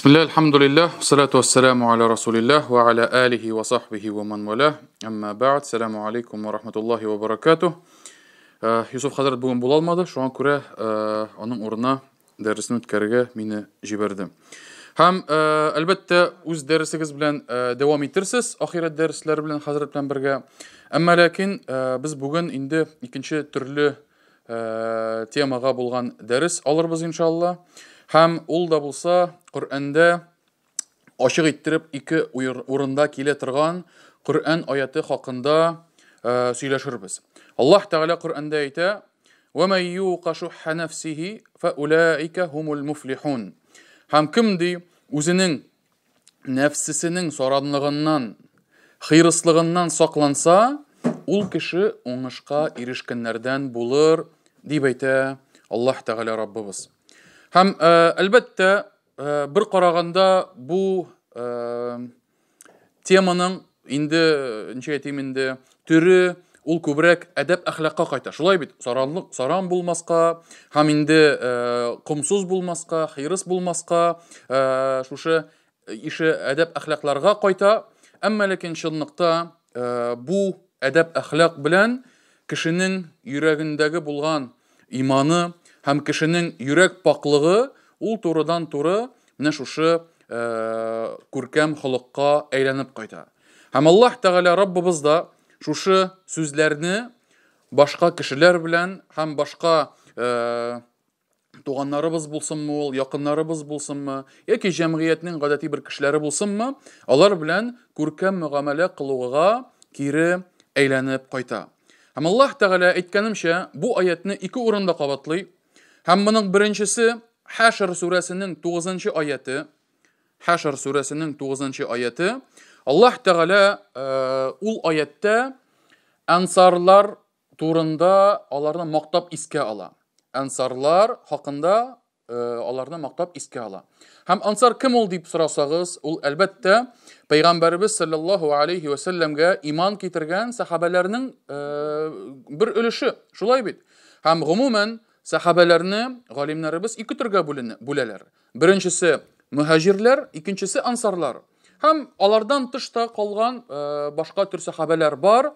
Bismillah, alhamdulillah, salatu wassalamu ala rasulillah wa ala alihi wa sahbihi wa man walah. Amma ba'd, salamu alaikum wa rahmatullahi wa barakatuh. Юсуф хәзрәт бүген була алмады, шуңа күрә аның урынына дәресне үткәрергә мине җибәрде. Һәм әлбәттә үз дәресегез белән дәвам итәрсез, ахират дәресләре белән хәзрәт белән бергә. Әмма ләкин без бүген инде икенче төрле темага булган дәрес алырбыз иншалла. Һәм ул да булса Коръәндә ачык иттереп ике урында килә торган Коръән аяты хакында сөйләшербез. Аллаһ Тәгалә Коръәндә әйтә: "Ва ман юqa шухха нафсиhi фаулаика хумул муфлихун." Һәм кемди үзенең нәфсесенең саранлыгыннан, хыйрыслыгыннан сакланса, ул кеше уңышка ирешкәннәрдән булыр, дип әйтә Аллаһ Тәгалә Раббыбыз. Һәм әлбәттә бер караганда бу теманың инде түрі ул күбрәк әдәп әхлакка кайта. Шулай бит, саран булмаска, һәм инде кымсыз булмаска, хыйрыс булмаска, шушы ише әдәп әхлакларга кайта. Әмма ләкин чынлыкта бу әдәп әхлак белән кешенең йөрәгендәге булган иманы һәм кешенең йөрәк паклыгы ул турыдан-туры менә шушы күркәм холыкка әйләнеп кайта. Һәм Аллаһ Тәгалә Раббыбыз да шушы сүзләрне башка кешеләр белән һәм башка туганнарыбыз булсынмы ул, якыннарыбыз булсынмы, яки җәмгыятьнең гадәти бер кешеләре булсынмы, алар белән күркәм мөгамәлә кылуга кире әйләнеп кайта. Һәм Аллаһ Тәгалә әйткәнемчә, бу аятны ике урында кабатлый. Һәм моның беренчесе Хашр сүрәсенең 9-нчы аяты. Хашр сүрәсенең 9-нчы аяты. Аллаһ Тәгалә ул аятта ансарлар турында аларны мактап искә ала. Ансарлар хакында аларны мактап искә ала. Һәм ансар кем ул дип сорасагыз, ул әлбәттә Пәйгамбәрбез саллаллаһу алейхи ва сәлләмгә иман китергән сахабаларның бер өлеше. Шулай бит. Һәм гомумән сахабаларны галимнәребез ике төргә бүләләр. Беренчесе мухаҗирләр, икенчесе ансарлар. Һәм алардан тышта калган башка төр сахабалар бар.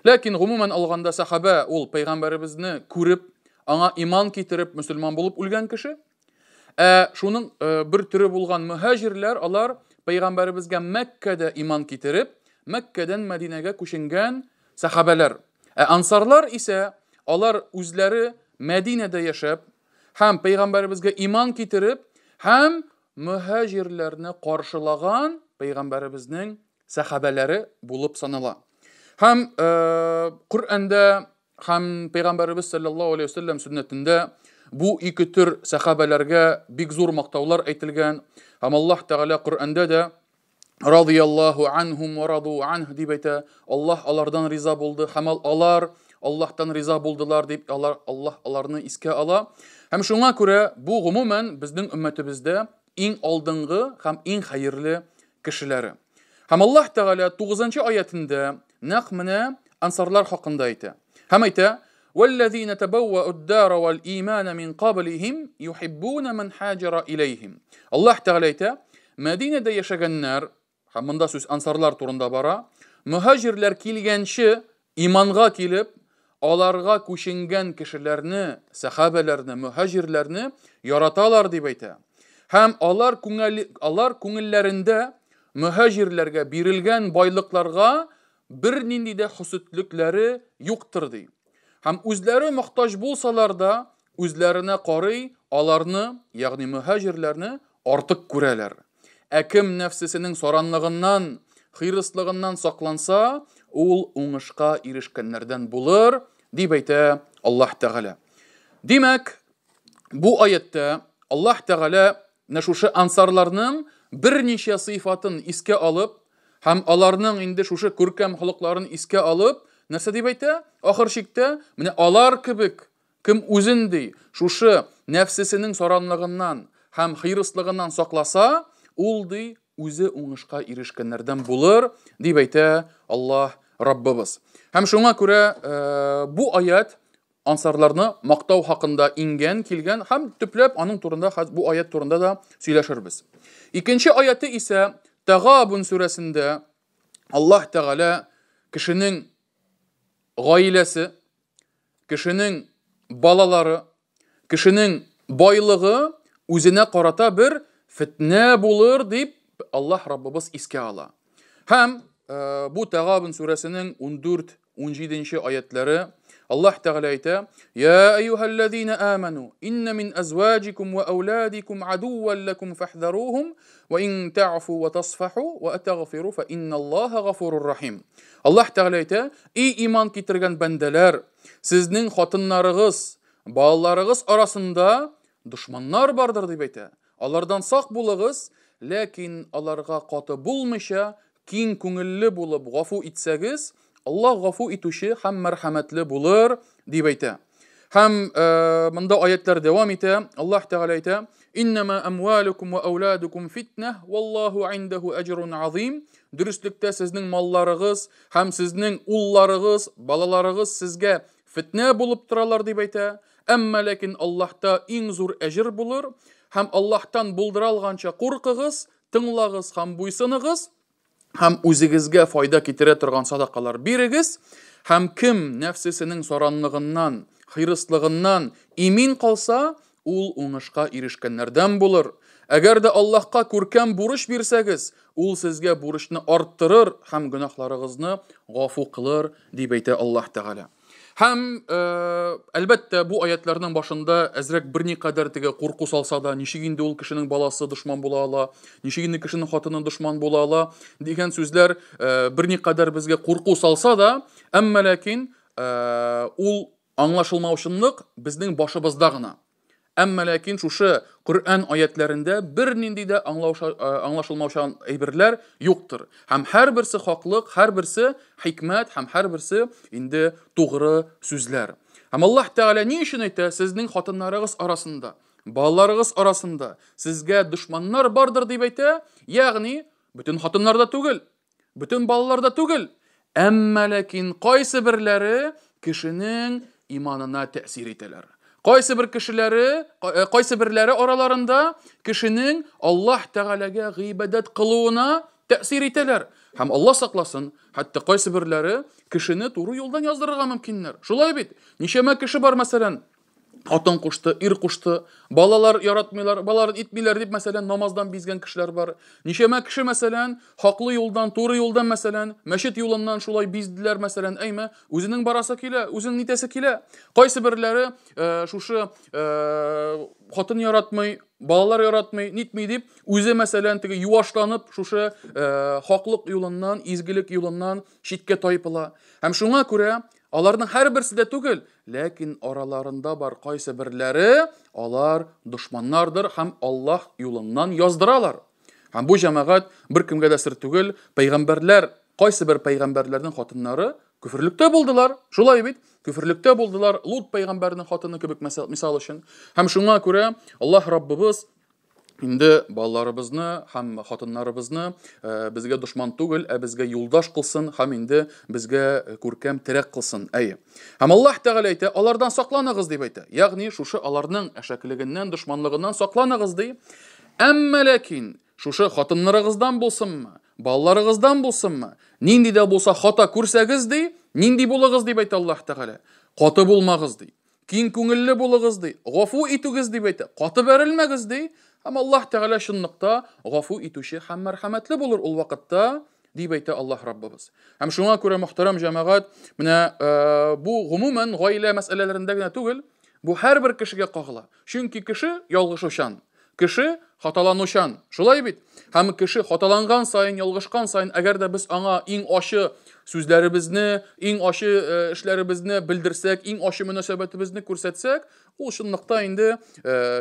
Ләкин гомумән алганда сахаба ул Пәйгамбәребезне күреп, аңа иман китереп мөселман булып үлгән кеше. Шуның бер төре булган мухаҗирләр, алар Пәйгамбәребезгә Мәккәдә иман китереп, Мәккәдән Мәдинәгә күченгән сахабалар. Ансарлар исә алар үзләре Мәдинәдә яшәп, һәм Пәйгамбәребезгә иман китереп, һәм мухаҗирләрне каршылаган Пәйгамбәребезнең сахабалары булып санала. Һәм Коръәндә һәм Пәйгамбәребез саллаллаһу алейхи ва сәлләм сүннәтендә бу ике төр сахабаларга бик зур мактаулар әйтелгән. Һәм Аллаһ Тәгалә Коръәндә дә радиллаһу анһум ва раду анһ дип әйтә. Аллаһ алардан риза булды, һәм алар Аллаһтан риза булдылар дип Аллаһ аларны искә ала. Һәм шуңа күрә бу гомумән безнең өммәтебездә иң алдынгы һәм иң хәерле кешеләре. Һәм Аллаһ Тәгалә 9-нчы аятында нәкъ менә ансарлар хакында әйтә. Һәм әйтә: "Валлазина табавва'у ад-дара вал-имана мин qablihim yuhibbuna man hajara ilayhim." Аллаһ Тәгалә әйтә: Мәдинәдә яшәгәннәр, һәм монда сүз ансарлар турында бара, мухаҗирләр килгәнче иманга килеп, аларга күченгән кешеләрне, сахабаларны, мухаҗирләрне яраталар дип әйтә. Һәм алар күңелләрендә мухаҗирләргә бирелгән байлыкларга бер нинди дә хөсетлекләре юктыр ди. Һәм үзләре мохтаҗ булсалар да, үзләренә карый аларны, ягъни мухаҗирләрне артык күрәләр. Кем нәфсесенең саранлыгыннан, хыйрыслыгыннан сакланса, ул уңышка ирешкәннәрдән булыр, дип әйтә Аллаһ Тәгалә. Димәк, бу аятта Аллаһ Тәгалә шушы ансарларның берничә сыйфатын искә алып, һәм аларның инде шушы күркәм холыкларын искә алып, нәрсә дип әйтә? Ахыр чиктә, менә алар кебек, кем үзен ди, шушы нәфсесенең саранлыгыннан һәм хыйрыслыгыннан сакласа, ул ди үзе уңышка ирешкәннәрдән булыр, дип әйтә Аллаһ Раббыбыз. Һәм шуңа күрә бу аят ансарларны мактау хакында ингән, килгән һәм төпләп аның турында бу аят турында да сөйләшербез. Икенче аяты исә Тагабун сүрәсендә Аллаһ Тәгалә кешенең гаиләсе, кешенең балалары, кешенең байлыгы үзенә карата бер фитнә булыр дип Аллаһ Раббыбыз искә ала. Һәм бу Тагабун сүрәсенең 14-17 аятлары Аллаһ Тәгалә әйтә: "Я айюхаллазина аману, инна мин азваҗикум ва ауладикум адувван лакум фахзарухум, ва ин таъфу ва тасфаху ва атагфиру фа инналлаха гафурур рахим." Аллаһ Тәгалә әйтә: "И иман китергән бәндәләр, сезнең хатыннарыгыз, балаларыгыз арасында дошманнар бардыр" дип әйтә. Алардан сак булыгыз, ләкин аларга каты булмыйча, киң күңелле булып гафу итсәгез, Аллаһ гафу итүче һәм мәрхәмәтле булыр дип әйтә. Һәм монда аятлар дәвам итә. Аллаһ Тәгалә әйтә: "Иннама амвалукум ва ауладукум фитнә, валлаһу индәһу аҗрун азим." Дөрестлектә сезнең малларыгыз һәм сезнең улларыгыз, балаларыгыз сезгә фитнә булып торалар дип әйтә. Әмма ләкин Аллаһта иң зур әҗр булыр. Һәм Аллаһтан булдыралганча куркыгыз, тыңлагыз һәм буйсыныгыз. Һәм үзегезгә файда китерә торган садакалар бирегез. Һәм кем нәфсесенең саранлыгыннан, хирыслыгыннан имин калса, ул уңышка ирешкәннәрдән булыр. Әгәр дә Аллаһка күркәм бурыч бирсәгез, ул сезгә бурычны арттырыр һәм гөнаһларыгызны гафу кылыр дип әйтә Аллаһ Тәгалә. Һәм әлбәттә бу аятларның башында әзрәк берникадәр теге курку салса да, ничек инде ул кешенең баласы дошман була ала, ничек инде кешенең хатыны дошман була ала дигән сүзләр берникадәр безгә курку салса да, әмма ләкин ул аңлашылмаучанлык безнең башыбызда гына. Әмма ләкин шушы Коръән аятларында бер нинди дә аңлашылмаучан әйберләр юктыр. Һәм һәрберсе хаклык, һәрберсе хикмәт һәм һәрберсе инде тугры сүзләр. Һәм Аллаһ Тәгалә ни өчен әйтә? Сезнең хатыннарыгыз арасында, балаларыгыз арасында сезгә дошманнар бардыр дип әйтә. Ягъни бөтен хатыннарда түгел, бөтен балаларда түгел. Әмма ләкин кайсы берләре кешенең иманына тәэсир итәләр. Кайсы берләре араларында кешенең Аллаһ Тәгаләгә гыйбадәт кылуына тәэсир итәләр. Һәм Аллаһ сакласын, хәтта кайсы берләре кешене туры юлдан яздырырга мөмкиннәр. Шулай бит. Ничәмә кеше бар, мәсәлән, атын кушты, ир кушты, балалар яратмыйлар, балалар итмиләр дип, мәсәлән, намаздан бизгән кешеләр бар. Ничәмә кеше, мәсәлән, хаклы юлдан, туры юлдан, мәсәлән, мәчет юлыннан шулай биздиләр, мәсәлән, әйме, үзенең барасы килә, үзенең нитәсе килә. Кайсы берләре шушы хатын яратмый, балалар яратмый, нитмий дип, үзе, мәсәлән, теге юашланып, шушы хаклык юлыннан, изгелек юлыннан читкә тайпыла. Һәм шуңа күрә аларның һәрберсе дә түгел, ләкин араларында бар кайсы берләре, алар дошманнардыр һәм Аллаһ юлыннан яздыралар. Һәм бу җәмәгать беркемгә дә сер түгел, пәйгамбәрләр, кайсы бер пәйгамбәрләрнең хатыннары күферлектә булдылар. Шулай бит, күферлектә булдылар, Лут пәйгамбәрнең хатыны кебек мисал өчен. Һәм шуңа күрә Аллаһ Раббыбыз инде балаларыбызны һәм хатыннарыбызны безгә дошман түгел, безгә юлдаш кылсын һәм инде безгә күркәм терәк кылсын. Һәм Аллаһ Тәгалә әйтә, алардан сакланыгыз дип әйтә. Ягъни шушы аларның әшәклегеннән, дошманлыгыннан сакланыгыз ди. Әмма ләкин шушы хатыннарыгыздан булсынмы, балаларыгыздан булсынмы, нинди дә булса хата күрсәгез ди, нинди булыгыз дип әйтә Аллаһ Тәгалә. Каты булмагыз ди. Киң күңелле булыгыз ди. Гафу итүгез дип әйтә. Каты бәрелмәгез ди. Һәм Аллаһ Тәгалә шунлыкта гафу итүче һәм мәрхәмәтле булыр ул вакытта дип әйтә Аллаһ Раббыбыз. Һәм шуңа күрә, мөхтәрәм җәмәгать, менә бу гомумән гаилә мәсьәләләрендә генә түгел, бу һәрбер кешегә кагыла. Чөнки кеше ялгышучан, кеше хаталанучан. Шулай бит. Һәм кеше хаталанган сайын, ялгышкан сайын, әгәр дә без аңа иң ачы сүзләребезне, иң ачы эшләребезне белдерсәк, иң ачы мөнәсәбәтебезне күрсәтсәк, ул шунлыкта инде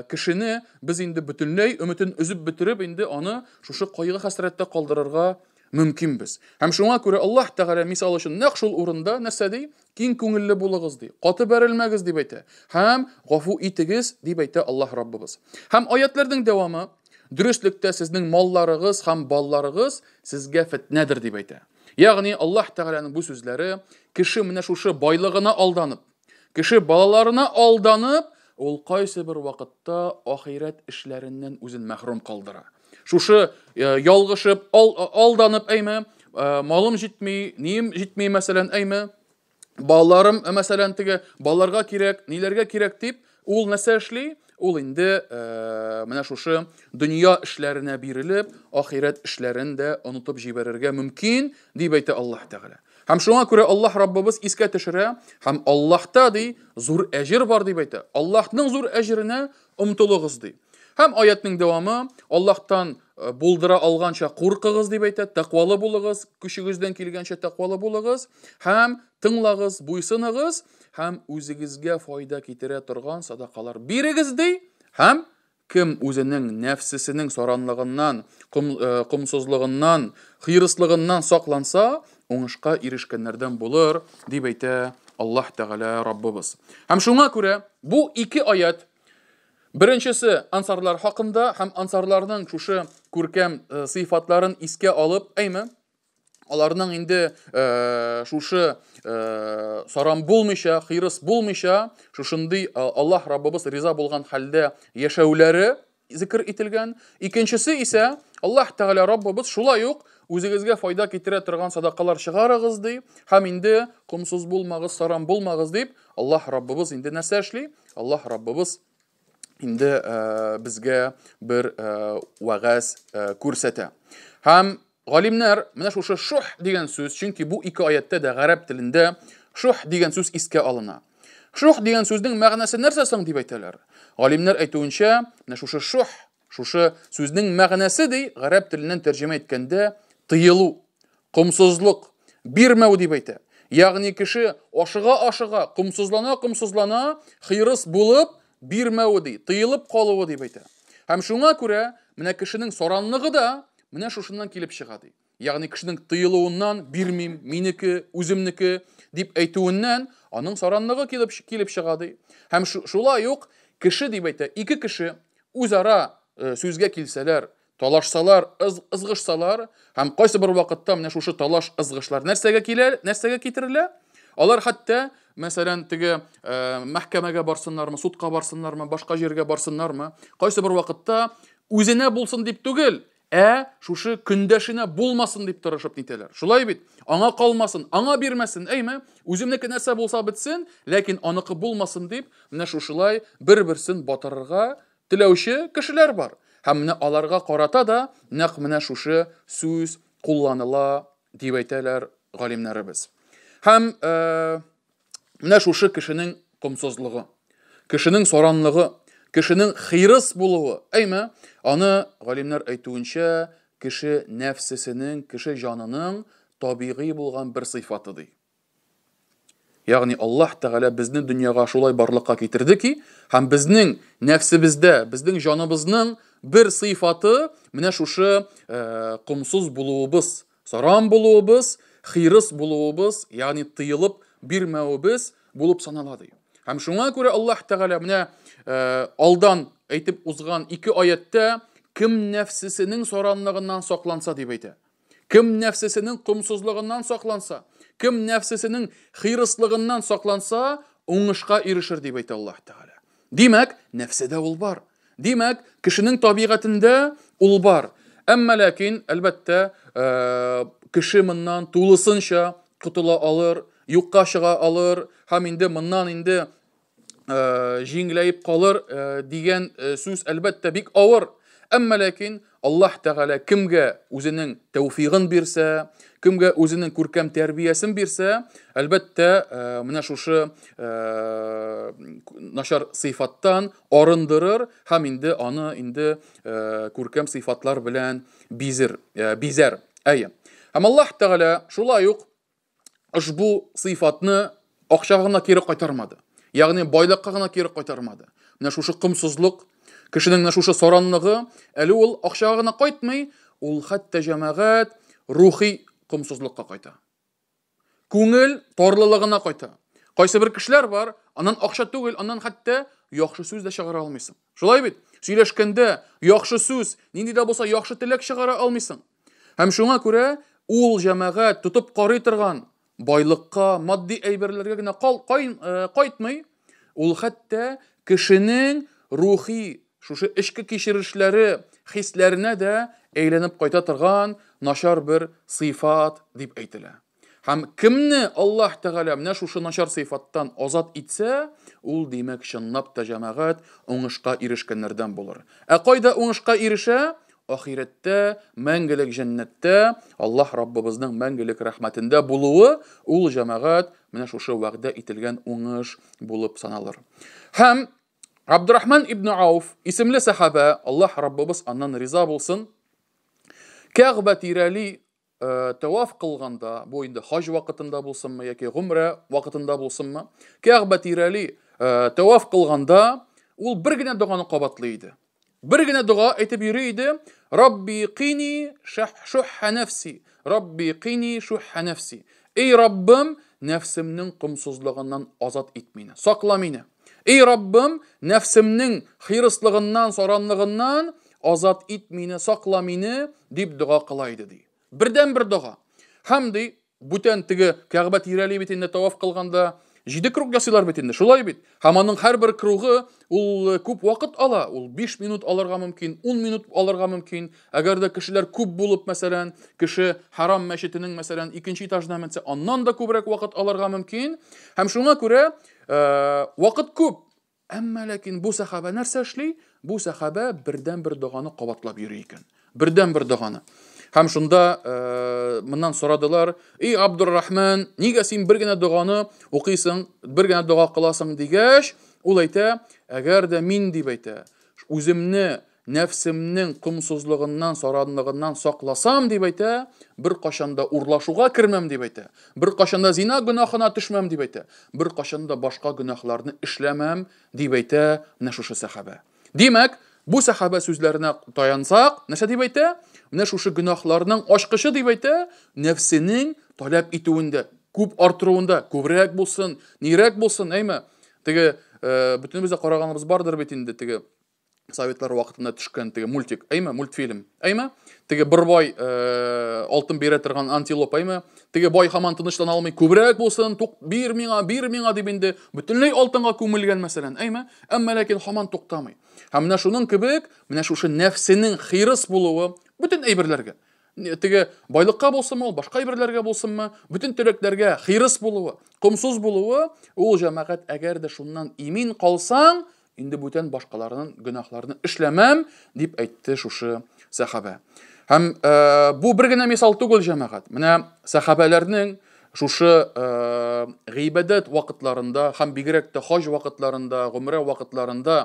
кешене без инде бөтенләй өметен үзеп бетереп, инде аны шушы кайгы хәсрәттә калдырырга мөмкинбез. Һәм шуңа күрә Аллаһ Тәгалә мисал өчен нәкъ шул урында нәрсә ди? Киң күңелле булыгыз ди. Каты бәрелмәгез дип әйтә. Һәм гафу итегез дип әйтә Аллаһ Раббыбыз. Һәм аятларның дәвамы дөрестлектә сезнең малларыгыз һәм балларыгыз сезгә фитнәдер дип әйтә. Ягъни Аллаһ Тәгаләнең бу сүзләре кеше менә шушы байлыгына алданып, кеше балаларына алданып, ул кайсы бер вакытта ахират эшләреннән үзен мәхрүм калдыра. шушы ялгышып, алданып әйме, малым җитми, ним җитми мәсәлән әйме, балаларым мәсәлән теге балаларга кирәк, ниләргә кирәк дип, ул нәрсә эшли? Ул инде менә шушы дөнья эшләренә бирелеп, ахират эшләрен дә онытып җибәрергә мөмкин дип әйтә Аллаһ Тәгалә. Һәм шуңа күрә Аллаһ Раббыбыз искә төшерә, һәм Аллаһта ди зур әҗер бар дип әйтә. Аллаһның зур әҗеренә омтылыгыз ди. Һәм аятның дәвамы Аллаһтан булдыра алганча куркыгыз дип әйтә, тәкъвалы булыгыз, көчегездән килгәнчә тәкъвалы булыгыз, һәм тыңлагыз, буйсыныгыз, һәм үзегезгә файда китерә торган садакалар бирегез ди. Һәм кем үзенең нәфсесенең саранлыгыннан, комсызлыгыннан, хыйрыслыгыннан сакланса, уңышка ирешкәннәрдән булыр дип әйтә Аллаһ Тәгалә Раббыбыз. Һәм шуңа күрә бу ике аят, беренчесе ансарлар хакында һәм ансарларның шушы күркәм сыйфатларын искә алып, әйме, аларның инде шушы саран булмыйча, хыйрыс булмыйча, шушындый Аллаһ Раббыбыз риза булган хәлдә яшәүләре зикр ителгән. Икенчесе исә Аллаһ Тәгалә Раббыбыз шулай ук үзегезгә файда китерә торган садакалар чыгарыгыз ди, һәм инде комсыз булмагыз, саран булмагыз дип Аллаһ Раббыбыз инде нәрсә эшли? Аллаһ Раббыбыз инде безгә бер вәгазь күрсәтә. Һәм галимнәр менә шушы шух дигән сүз, чөнки бу ике аятта да гарәп телендә шух дигән сүз искә алына. Шух дигән сүзнең мәгънәсе нәрсә соң дип әйтәләр. Галимнәр әйтүенчә, менә шушы шух, шушы сүзнең мәгънәсе ди гарәп теленнән тәрҗемә иткәндә тыелу, комсызлык, бирмәү дип әйтә. Ягъни кеше ашыга, комсызлана, хыйрыс булып бирмәү ди, тыелып калуы дип әйтә. Һәм шуңа күрә менә кешенең саранлыгы да менә шушыннан килеп чыга ди. Ягъни кешенең тыелуыннан бирмим, минеке, үземнеке дип әйтүеннән аның саранлыгы килеп чыга ди. Һәм шулай ук кеше дип әйтә, ике кеше үзара сүзгә килсәләр, талашсалар, ызгышсалар, һәм кайсы бер вакытта менә шушы талаш ызгышлар нәрсәгә китерелә? Алар хәтта мәсәлән теге мәхкәмәгә барсыннармы, судка барсыннармы, башка җиргә барсыннармы, кайсы бер вакытта үзенә булсын дип түгел, шушы көндәшенә булмасын дип тырышып нитәләр. Шулай бит, аңа калмасын, аңа бирмәсен, әйме, үземнеке нәрсә булса бетсен, ләкин аныкы булмасын дип, менә шушылай бер-берсен батырырга теләүче кешеләр бар. Һәм менә аларга карата да нәкъ менә шушы сүз кулланыла дип әйтәләр галимнәребез. Һәм менә шушы кешенең комсызлыгы, кешенең саранлыгы, кешенең хыйрыс булуы, әйме, аны галимнәр әйтүенчә, кеше нәфсесенең, кеше җанының табигый булган бер сыйфаты ди. Ягъни Аллаһ Тәгалә безне дөньяга шулай барлыкка китерде ки, һәм безнең нәфсебездә, безнең җаныбызның бер сыйфаты менә шушы комсыз булуыбыз, саран булуыбыз, хыйрыс булуыбыз, ягъни тыелып бирмәүебез булып санала ди. Һәм шуңа күрә Аллаһ Тәгалә менә алдан әйтеп узган ике аятта кем нәфсесенең саранлыгыннан сакланса дип әйтә. Кем нәфсесенең комсызлыгыннан сакланса, кем нәфсесенең хыйрыслыгыннан сакланса, уңышка ирешер дип әйтә Аллаһ Тәгалә. Димәк, нәфседә ул бар. Димәк, кешенең табигатендә ул бар. Әмма ләкин, әлбәттә, кеше моннан тулысынча котыла алыр, юкка чыга алыр, һәм инде моннан инде җиңеләеп калыр дигән сүз әлбәттә бик авыр. Әмма ләкин Аллаһ Тәгалә кемгә үзенең тәүфигын бирсә, кемгә үзенең күркәм тәрбиясен бирсә, әлбәттә менә шушы начар сыйфаттан арындырыр һәм инде аны инде күркәм сыйфатлар белән бизәр. Һәм Аллаһ Тәгалә шулай ук ушбу сыйфатны акчага гына кире кайтармады. Ягъни байлыкка гына кире кайтармады. Менә шушы комсызлык, кешенең менә шушы саранлыгы, әле ул акчага гына кайтмый, ул хәтта җәмәгать рухи комсызлыкка кайта. Күңел тарлылыгына кайта. Кайсы бер кешеләр бар, аннан акча түгел, аннан хәтта яхшы сүз дә чыгара алмыйсың. Шулай бит? Сөйләшкәндә яхшы сүз, нинди дә булса яхшы теләк чыгара алмыйсың. Һәм шуңа күрә ул җәмәгать тотып карый торган байлыкка, матди әйберләргә генә кайтмый, ул хәтта кешенең рухи, шушы эчке кичерешләре, хисләренә дә әйләнеп кайта торган начар бер сыйфат дип әйтелә. Һәм кемне Аллаһ Тәгалә менә шушы начар сыйфаттан азат итсә, ул димәк чынлап та җәмәгать уңышка ирешкәннәрдән булыр. Ә кайда уңышка ирешә? Ахирәттә, мәңгелек җәннәттә, Аллаһ Раббыбызның мәңгелек рәхмәтендә булуы, ул җәмәгать менә шушы вәгъдә ителгән уңыш булып саналыр. Һәм Абдурахман ибн Ауф исемле сахаба, Аллаһ Раббыбыз аннан риза булсын, Кәгъбә тирәли таваф кылганда, бу инде хаҗ вакытында булсынмы яки гумра вакытында булсынмы, Кәгъбә тирәли таваф кылганда, ул бер генә дуганы кабатлый иде. Бер генә дуга әйтеп йөри иде: Рабби кини шухха нәфси, Рабби кини шухха нәфси. Эй Раббым, нәфсемнең кымсызлыгыннан азат ит мине, сакла мине. Эй Раббым, нәфсемнең хирыслыгыннан, саранлыгыннан азат ит мине, сакла мине дип дуга кыла иде ди. Бердән бер дуга. Һәм ди, бүтән теге Кәгъбә тирәли бит инде таваф кылганда 7 круг ясыйлар бит инде, шулай бит. Һәм аның һәрбер кругы ул күп вакыт ала. Ул 5 минут алырга мөмкин, 10 минут алырга мөмкин. Әгәр дә кешеләр күп булып, мәсәлән, кеше Харам мәчетенең, мәсәлән, 2нче этажына менсә, аннан да күбрәк вакыт алырга мөмкин. Һәм шуңа күрә вакыт күп. Әмма ләкин бу сахаба нәрсә эшли? Бу сахаба бердән бер дуганы кабатлап йөри икән. Бердән бер дуганы. Һәм шунда моннан сорадылар: "Эй Абдуррахман, нигә син бер генә дуганы укыйсың, бер генә дуга кыласың?" дигәч, ул әйтә: "Әгәр дә мин дип әйтә, үземне нәфсемнең кымсызлыгыннан, саранлыгыннан сакласам дип әйтә, бер кашанда урлашуга кермәм дип әйтә, бер кашанда зина гөнаһына төшмәм дип әйтә, бер кашанда башка гөнаһларны эшләмәм дип әйтә менә шушы сахаба." Димәк, бу сахаба сүзләренә таянсак, нәрсә дип әйтә? Менә шушы гөнаһларның ачкычы дип әйтә, нәфсенең таләп итүендә, күп артыруында, күбрәк булсын, нирәк булсын, әйме? Теге бөтенебез дә караганыбыз бардыр бит инде, теге Советлар вакытында төшкән теге мультик, әйме, мультфильм, әйме? Теге бер бай алтын бирә торган антилоп, әйме? Теге бай һаман тынычлана алмый, күбрәк булсын, бир миңа дип инде бөтенләй алтынга күмелгән, мәсәлән, әйме? Әмма ләкин һаман туктамый. Һәм менә шуның кебек, менә шушы нәфсенең хирыс булуы бөтен әйберләргә, теге байлыкка булсынмы, башка әйберләргә булсынмы, бөтен төрекләргә хирыс булуы, кымсыз булуы, ул җәмәгать әгәр дә шуннан имин калсаң, инде бүтән башкаларның гөнаһларны эшләмәм дип әйтте шушы сахаба. Һәм бу бер генә мисал түгел җәмәгать. Менә сахабаларның шушы гыйбадат вакытларында, һәм бигрәк тә хаҗ вакытларында, гомра вакытларында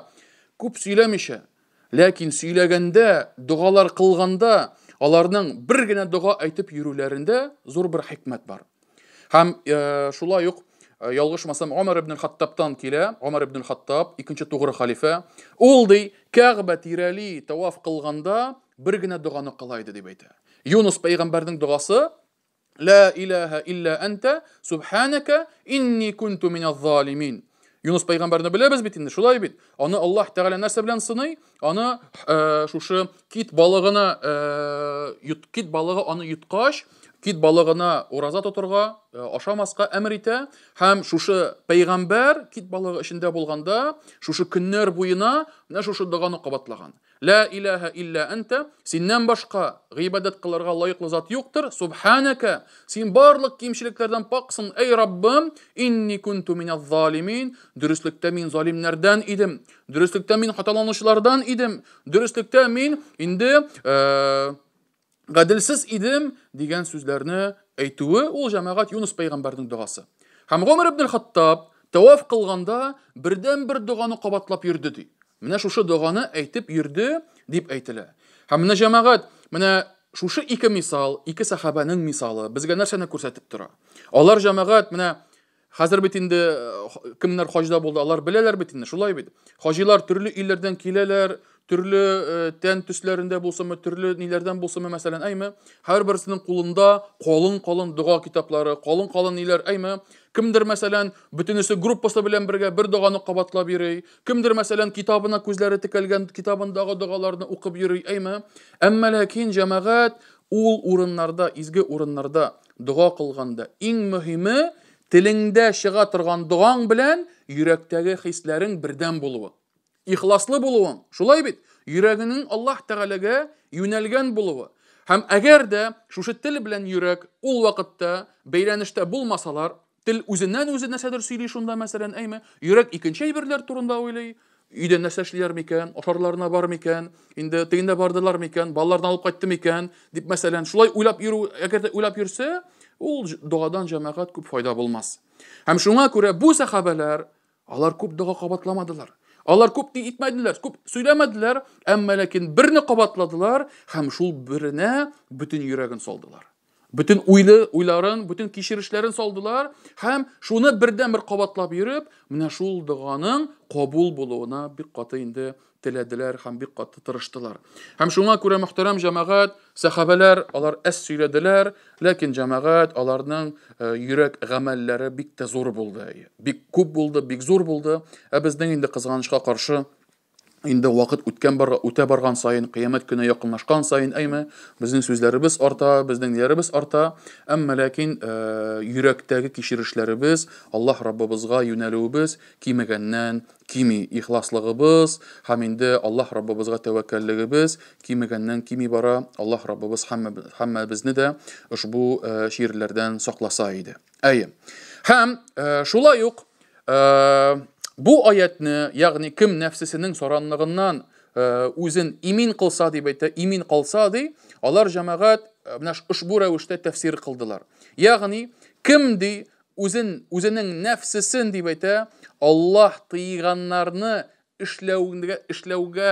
күп сөйләмичә, ләкин сөйләгәндә, дугалар кылганда, аларның бер генә дуга әйтеп йөрүләрендә зур бер хикмәт бар. Һәм шулай ук ялгышмасам, Умар ибн Хаттабтан килә, Умар ибн Хаттаб, 2нче тугры халифа, ул ди, Кәгъбә тирәли таваф кылганда бер генә дуганы кыла иде дип әйтә. Юнус пәйгамбәрнең дугасы: "Ла илаха илля анта, субханака, инни кунту миназ-залимин." Юнус пәйгамбәрне беләбез бит инде, шулай бит. Аны Аллаһ Тәгалә нәрсә белән сыный? Аны шушы кит балыгына, кит балыгы аны юткач, кит балыгына ураза тотырга, ашамаска әмер итә, һәм шушы пәйгамбәр кит балыгы эчендә булганда, шушы көннәр буена менә шушы дуганы кабатлаган. Ла илаха илля анта, синнән башка гыйбадат кылырга лаеклы зат юктыр, субханака, син барлык кимчелекләрдән паксың, эй Раббым, инни кунту миназ-залимин, дөрестлектә мин залимнәрдән идем, дөрестлектә мин хаталанучылардан идем, дөрестлектә мин инде гаделсез идем дигән сүзләрне әйтүе, ул җәмәгать Юнус пәйгамбәрнең дугасы. Һәм Умар ибн Хаттаб таваф кылганда бердән бер дуганы кабатлап йөрде ди. Менә шушы дуганы әйтеп йөрде дип әйтелә. Һәм менә җәмәгать, менә шушы ике мисал, ике сахабаның мисалы безгә нәрсәне күрсәтеп тора. Алар җәмәгать, менә хәзер бит инде кемнәр хаҗда булды, алар беләләр бит инде, шулай бит. Хаҗилар төрле илләрдән киләләр, төрле тән төсләрендә булсымы, төрле ниләрдән булсымы, мәсәлән, әйме, һәрберсенең кулында калын дуга китаплары, калын ниләр, әйме, кемдер, мәсәлән, бөтенесе группасы белән бергә бер дуганы кабатлап йөри, кемдер, мәсәлән, китабына күзләре текәлгән, китабындагы дугаларны укып йөри, әйме. Әмма ләкин җәмәгать ул урыннарда, изге урыннарда дуга кылганда иң мөһиме телеңдә чыга торган дугаң белән йөрәктәге хисләрең бердән булуы. Ихласлы булуың, шулай бит. йөрәгенең Аллаһ Тәгаләгә юнәлгән булуы. Һәм әгәр дә шушы тел белән йөрәк ул вакытта бәйләнештә булмасалар, тел үзеннән үзе нәрсәдер сөйли шунда мәсәлән, әйме, йөрәк икенче әйберләр турында уйлый. Өйдә нәрсә эшлиләр микән, ашарларына бар микән, инде тегендә бардылар микән, балаларны алып кайтты микән, дип мәсәлән, шулай уйлап йөрү, әгәр дә уйлап йөрсә, ул дуадан җәмәгать күп файда булмас. Һәм шуңа күрә бу сахабалар, алар күп дуа кабатламадылар. Алар күп ни итмәделәр, күп сөйләмәделәр, әмма ләкин берне кабатладылар һәм шул беренә бөтен йөрәген салдылар. Bütün уйларын, bütün кичерешләрен салдылар һәм шуны бердән-бер кабатлап йөреп, менә шул дуаның кабул булуына бик каты инде теләделәр һәм бик каты тырыштылар. Һәм шуңа күрә мөхтәрәм җәмәгать, сахабалар алар әс сөйләделәр, ләкин җәмәгать аларның йөрәк гамәлләре бик тә зур булды. Бик күп булды, бик зур булды. Безнең инде кызганычка каршы инде вакыт үтә барган сайын, кыямәт көне якынлашкан сайын, әйме, безнең сүзләребез арта, безнең ниләребез арта, әмма ләкин йөрәктәге кичерешләребез, Аллаһ Раббыбызга юнәлүебез кимегәннән кими, ихласлыгыбыз һәм инде Аллаһ Раббыбызга тәвәккәллегебез кимегәннән кими бара. Аллаһ Раббыбыз һәммәбезне дә ушбу ширләрдән сакласа иде. Һәм шулай ук бу аятны, ягъни кем нәфсесенең саранлыгыннан үзен имин кылса дип әйтә, имин калса ди, алар җәмәгать менә ушбу рәвештә тәфсир кылдылар. Ягъни кем ди үзенең нәфсесен дип әйтә, Аллаһ тыйганнарны эшләүгә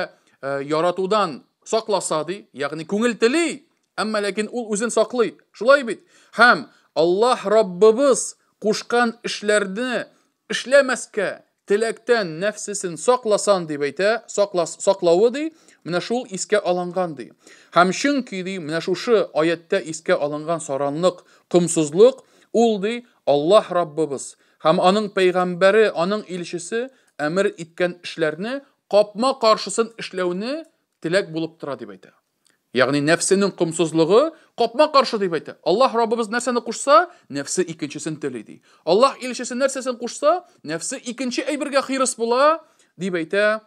яратудан сакласа ди, ягъни күңел тели, әмма ләкин ул үзен саклый. Шулай бит. Һәм Аллаһ Раббыбыз кушкан эшләрне эшләмәскә теләктән нәфсесен сакласан дип әйтә, саклавы ди, менә шул искә алынган ди. Һәм чөнки ди, менә шушы аятта искә алынган саранлык, кымсызлык ул ди Аллаһ Раббыбыз һәм аның пәйгамбәре, аның илчесе әмер иткән эшләрне капма каршысын эшләүне теләк булып тора дип әйтә. Ягъни нәфсенең кымсызлыгы капма каршы дип әйтә. Аллаһ Раббыбыз нәрсәне кушса, нәфсе икенчесен тели ди. Аллаһ илчесе нәрсәсен кушса, нәфсе икенче әйбергә хирыс була дип әйтә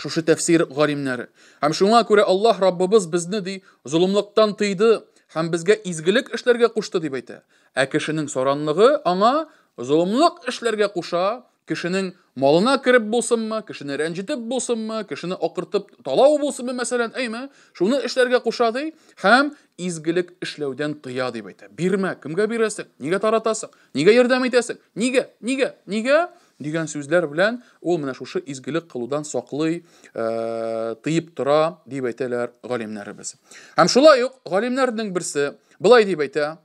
шушы тәфсир галимнәре. Һәм шуңа күрә Аллаһ Раббыбыз безне ди зулымлыктан тыйды һәм безгә изгелек эшләргә кушты дип әйтә. Кешенең саранлыгы аңа зулымлык эшләргә куша, кешенең малына кирип булсынмы, кешене рәнҗитеп булсынмы, кешене акыртып талау булсынмы, мәсәлән, әйме, шуны эшләргә куша ди һәм изгелек эшләүдән тыя дип әйтә. Бирмә, кемгә бирәсең? Нигә таратасың? Нигә ярдәм итәсең? Нигә? Дигән сүзләр белән ул менә шушы изгелек кылудан саклый, тыеп тора дип әйтәләр галимнәребез. Һәм шулай ук галимнәрнең берсе былай дип әйтә,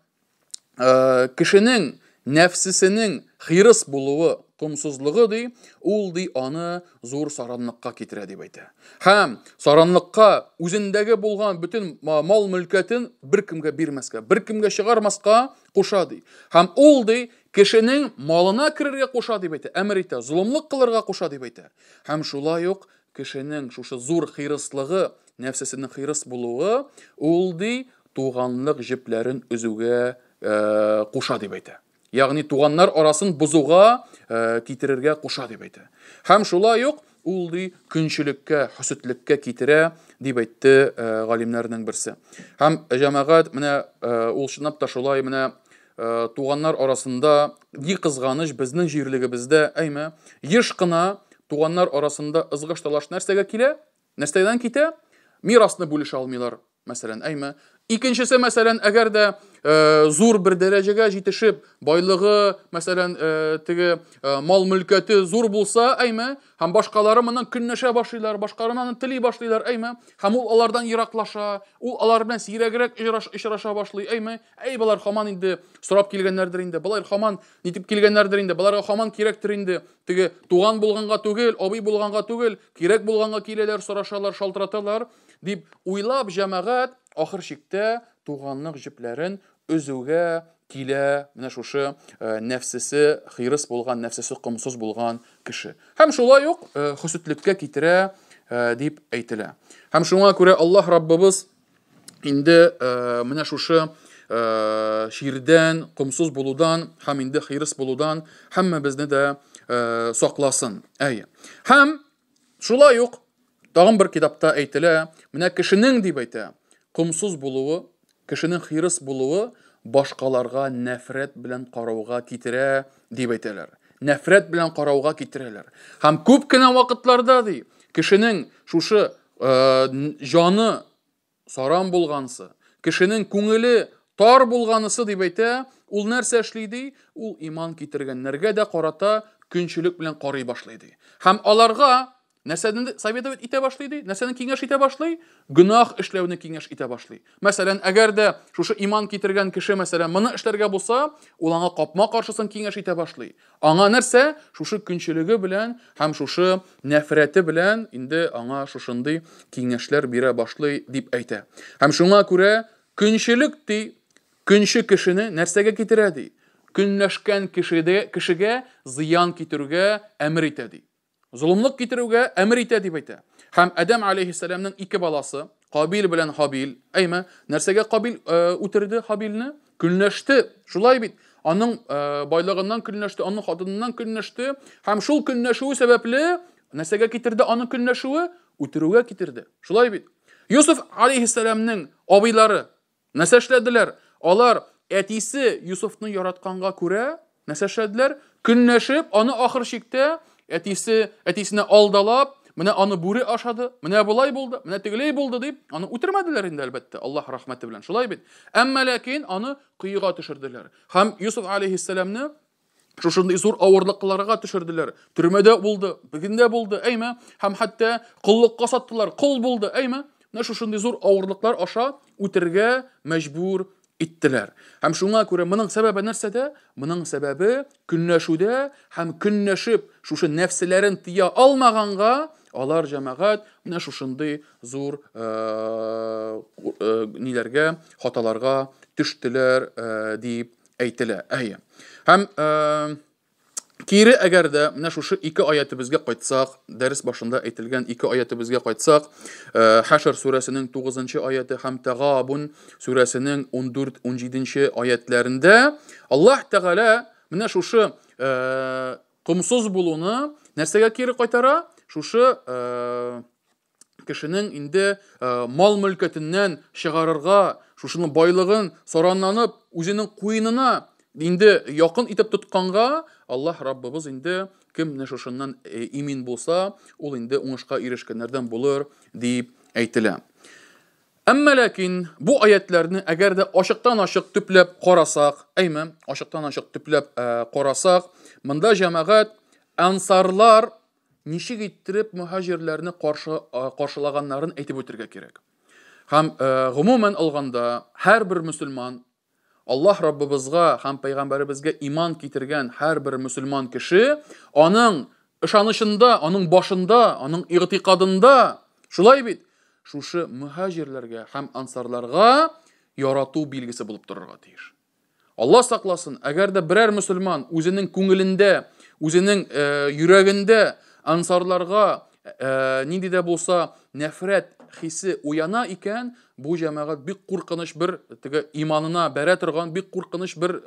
кешенең нәфсесенең хирыс булуы, кымсызлыгы ди, ул ди аны зур саранлыкка китерә дип әйтә. Һәм саранлыкка үзендәге булган бөтен мал-мөлкәтен беркемгә бирмәскә, беркемгә чыгармаска куша ди. Һәм ул ди кешенең малына кирергә куша дип әйтә, әмер итә, зулымлык кылырга куша дип әйтә. Һәм шулай ук кешенең шушы зур хирыслыгы, нәфсесенең хирыс булуы, ул ди туганлык җепләрен үзүгә куша дип әйтә. Ягъни туганнар арасын бузуга китерергә куша дип әйтә. Һәм шулай ук ул ди көнчелеккә, хөсетлеккә китерә дип әйтте галимнәрнең берсе. Һәм җәмәгать менә ул чынлап та шулай менә туганнар арасында бик кызганыч безнең җирлегебездә, әйме, еш кына туганнар арасында ызгыш талаш нәрсәгә килә? Нәрсәдән китә? Мирасны бүлешә алмыйлар, мәсәлән, әйме. Икенчесе, мәсәлән, әгәр дә зур бер дәрәҗәгә җитешеп, байлыгы, мәсәлән, теге мал-мөлкәте зур булса, әйме, һәм башкалары моннан көнләшә башлыйлар, башкаларынан тели башлыйлар, әйме, һәм ул алардан ераклаша, ул алар белән сирәгрәк очраша башлый, әйме, булар һаман инде сорап килгәннәрдер инде, булар һаман нитеп килгәннәрдер инде, буларга һаман кирәктер инде, теге туган булганга түгел, абый булганга түгел, кирәк булганга киләләр, сорашалар, шалтыраталар, дип уйлап җәмәгать ахыр чиктә туганлык җепләрен өзүгә килә менә шушы нәфсесе хирыс булган, нәфсесе кымсыз булган кеше. Һәм шулай ук хөсетлеккә китерә дип әйтелә. Һәм шуңа күрә Аллаһ Раббыбыз инде менә шушы ширдән, кымсыз булудан һәм инде хирыс булудан һәммәбезне дә сакласын. Һәм шулай ук Тагын бер китапта әйтелә, менә кешенең дип әйтә, комсыз булуы, кешенең хирыс булуы башкаларга нәфрәт белән карауга китерә дип әйтәләр. Нәфрәт белән карауга китерәләр. Һәм күп кенә вакытларда ди, кешенең шушы җаны саран булгансы, кешенең күңеле тар булганысы дип әйтә, ул нәрсә эшли ди? Ул иман китергәннәргә дә карата көнчелек белән карый башлый ди. Һәм аларга нәрсәне совет итә башлый ди? Нәрсәне киңәш итә башлый? Гөнаһ эшләүне киңәш итә башлый. Мәсәлән, әгәр дә шушы иман китергән кеше мәсәлән моны эшләргә булса, ул аңа капма каршысын киңәш итә башлый. Аңа нәрсә? Шушы көнчелеге белән һәм шушы нәфрәте белән инде аңа шушындый киңәшләр бирә башлый дип әйтә. Һәм шуңа күрә көнчелек ди, көнче кешене нәрсәгә китерә ди? Көнләшкән кешегә зыян китерүгә әмер итә ди. Золымлык китерүгә әмер итә дип әйтә. Һәм Адәм алейһиссаламның ике баласы, Кабил белән Хабил, әйме, нәрсәгә Кабил үтерде Хабилне? Көнләште. Шулай бит. Аның байлыгыннан көнләште, аның хатыныннан көнләште. Һәм шул көнләшүе сәбәпле нәрсәгә китерде аның көнләшүе? Үтерүгә китерде. Шулай бит. Юсуф алейһиссаламның абыйлары нәрсә эшләделәр? Алар әтисе Юсуфны яратканга күрә нәрсә эшләделәр? Көнләшеп, аны ахыр чиктә әтисенә алдалап, менә аны бүре ашады, менә булай булды, менә тегеләй булды дип, аны үтермәделәр инде әлбәттә, Аллаһ рәхмәте белән. Шулай бит. Әмма ләкин аны кыйга төшерделәр. Һәм Юсуф алейһиссаламны шушындый зур авырлыкларга төшерделәр. Төрмәдә булды, бигендә булды, әйме, һәм хәтта куллыкка саттылар, кул булды, әйме. Менә шушындый зур авырлыклар аша үтергә мәҗбүр иттеләр. Һәм шуңа күрә моның сәбәбе нәрсәдә? Моның сәбәбе көнләшүдә һәм көнләшеп шушы нәфселәрен тыя алмаганга алар җәмәгать менә шушындый зур ниләргә, хаталарга төштеләр дип әйтелә. Әйе. Һәм кире әгәр дә менә шушы ике аятыбызга кайтсак, дәрес башында әйтелгән ике аятыбызга кайтсак, Хашр сүрәсенең 9-нчы аяты һәм Тагабун сүрәсенең 14-17 аятларында Аллаһ Тәгалә менә шушы комсыз булуны нәрсәгә кире кайтара? Шушы кешенең инде мал-мөлкәтеннән чыгарырга, шушының байлыгын саранланып, үзенең куенына инде якын итеп тотканга, Аллаһ Раббыбыз инде кем менә шушыннан имин булса, ул инде уңышка ирешкәннәрдән булыр дип әйтелә. Әмма ләкин бу аятларны әгәр дә ачыктан-ачык төпләп карасак, әйме, ачыктан-ачык төпләп карасак, монда җәмәгать ансарлар ничек иттереп мухаҗирларны каршылаганнарын әйтеп үтәргә кирәк. Һәм гомумән алганда һәрбер мөселман Аллаһ Раббыбызга һәм Пәйгамбәребезгә иман китергән һәрбер мөселман кеше аның ышанышында, аның башында, аның игътикадында, шулай бит, шушы мухаҗирләргә һәм ансарларга ярату билгесе булып торырга тиеш. Аллаһ сакласын, әгәр дә берәр мөселман үзенең күңелендә, үзенең йөрәгендә ансарларга нинди дә булса нәфрәт хисе уяна икән, бу җәмәгать бик куркыныч бер иманына бәрә торган бик куркыныч бер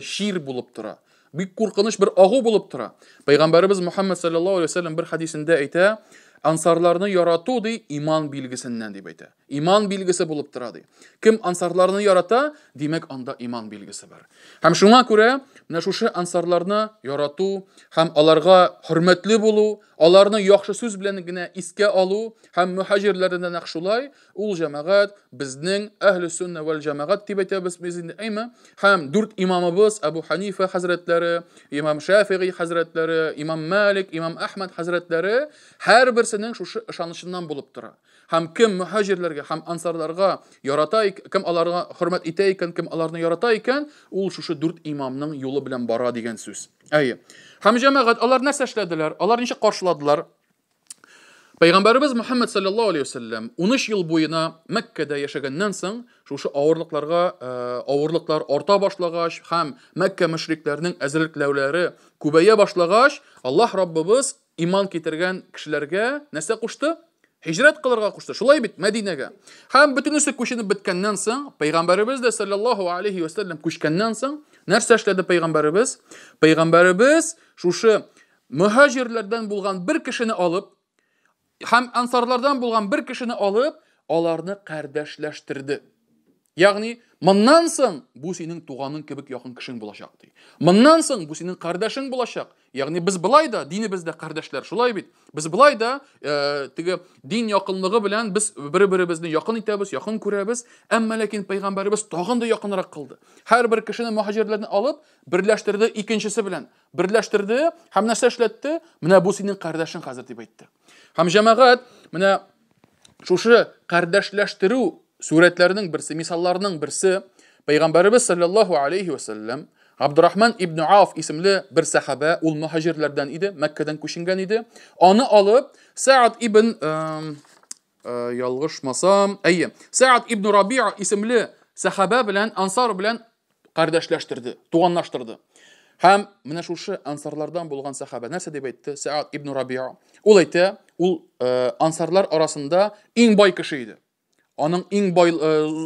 шир булып тора. Бик куркыныч бер агу булып тора. Пәйгамбәребез Мухаммад саллаллаһу алейхи ва саллям бер хадисендә әйтә, ансарларны ярату ди иман билгесеннән дип әйтә. Иман билгесе булып тора ди. Кем ансарларны ярата, димәк анда иман билгесе бар. Һәм шуңа күрә менә шушы ансарларны ярату һәм аларга хөрмәтле булу, аларны яхшы сүз белән генә искә алу һәм мухаҗирләрдән нәкъ шулай, ул җәмәгать безнең әһле сунна вал җәмәгать дип әйтәбез без инде, әйме, һәм дүрт имамыбыз Абу Ханифа хәзрәтләре, Имам Шафиғи хәзрәтләре, Имам Малик, Имам Ахмад хәзрәтләре һәрберсенең шушы ышанышыннан булып тора. Һәм кем мухаҗирләргә һәм ансарларга ярата икән, кем аларга хөрмәт итә икән, кем аларны ярата икән, ул шушы дүрт имамның юлы белән бара дигән сүз. Әйе. Һәм җәмәгать алар нәрсә эшләделәр? Алар ничек каршыладылар? Пәйгамбәребез Мухаммад саллаллаһу алейхи ва саллям 13 ел буена Мәккәдә яшәгәннән соң, шушы авырлыклар арта башлагач һәм Мәккә мөшрикләрнең әзерлекләүләре күбәя башлагач, Аллаһ Раббыбыз иман китергән кешеләргә нәрсә кушты? Һиҗрәт кылырга кушты. Шулай бит Мәдинәгә. Һәм бөтенесе күченеп беткәннән соң, Пәйгамбәребез дә саллаллаһу алейхи ва саллям күчкәннән соң, нәрсә эшләде Пәйгамбәребез? Пәйгамбәребез шушы мухаҗирләрдән булган бер кешене алып, һәм ансарлардан булган бер кешене алып, аларны кардәшләштерде. Ягъни, моннан соң бу синең туганың кебек якын кешең булачак ди. Моннан соң бу синең кардәшең булачак. Ягъни без былай да динебездә кардәшләр, шулай бит. Без былай да теге дин якынлыгы белән без бер-беребезне якын итәбез, якын күрәбез, әмма ләкин пәйгамбәрбез тагын да якынрак кылды. Һәр бер кешене мухаҗирларны алып, берләштерде икенчесе белән. Берләштерде һәм нәрсә эшләтте? Менә бу синең кардәшең хәзер дип әйтте. Һәм җәмәгать, менә шушы кардәшләштерү сүрәтләрнең берсе, мисалларның берсе, Пәйгамбәрбез саллаллаһу алейхи ва саллям Абдурахман ибн Ауф исемле бер сахаба, ул мухаҗирлардан иде, Мәккәдән күченгән иде. Аны алып Саад ибн ялгышмасам, Саад ибн Раби'a исемле сахаба белән ансар белән кардәшләштерде, туганлаштырды. Һәм менә шушы ансарлардан булган сахаба нәрсә дип әйтте? Саад ибн Раби'a. Ул әйтә, ул ансарлар арасында иң бай кеше иде. Аның иң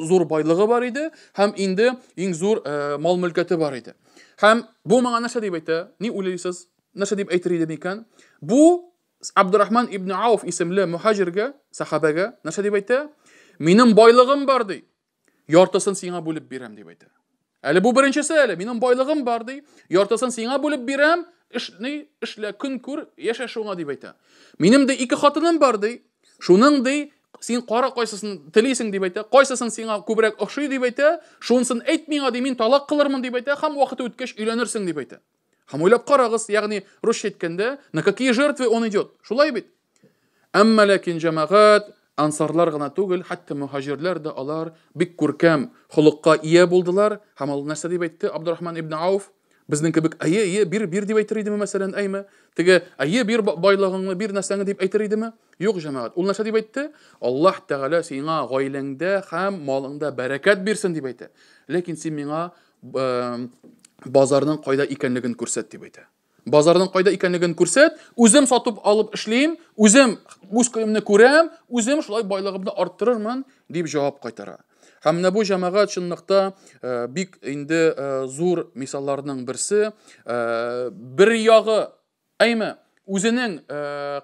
зур байлыгы бар иде, һәм инде иң зур мал-мөлкәте бар иде. Һәм бу моңа нәрсә дип әйтә? Ни уйлыйсыз? Нәрсә дип әйтер иде микән? Бу Абдурахман ибн Ауф исемле мухаҗиргә, сахабага нәрсә дип әйтә? Минем байлыгым бар ди. Яртысын сиңа бүлеп бирәм дип әйтә. Әле бу беренчесе әле, минем байлыгым бар ди. Яртысын сиңа бүлеп бирәм, эшлә, көн күр, яшә шуңа дип әйтә. Минем дә ике хатыным бар ди. Шуның ди син кара кайсысын телисең дип әйтә, кайсысын сиңа күбрәк охшый дип әйтә, шунсын әйт миңа ди, мин талак кылырмын дип әйтә, һәм вакыты үткәч өйләнерсең дип әйтә. Һәм уйлап карагыз, ягъни русча әйткәндә, на какие жертвы он идет? Шулай бит. Әмма ләкин җәмәгать, ансарлар гына түгел, хәтта мухаҗирлар да алар бик күркәм холыкка ия булдылар. Һәм ул нәрсә дип әйтте Абдурахман ибн Ауф? Безнең кебек бир дип әйтер идеме мәсәлән, әйме? Теге бир байлыгыңны, бир нәрсәңне дип әйтер идеме? Юк, җәмәгать. Ул нәрсә дип әйтте? Аллаһ Тәгалә сиңа гаиләңдә һәм малыңда бәрәкәт бирсен дип әйтә. Ләкин син миңа базарның кайда икәнлеген күрсәт дип әйтә. Базарның кайда икәнлеген күрсәт, үзем сатып алып эшлим, үзем үз көемне күрәм, үзем шулай байлыгымны арттырырмын дип җавап кайтара. Һәм менә бу җәмәгать чынлыкта бик инде зур мисалларның берсе, бер ягы, әйме, үзенең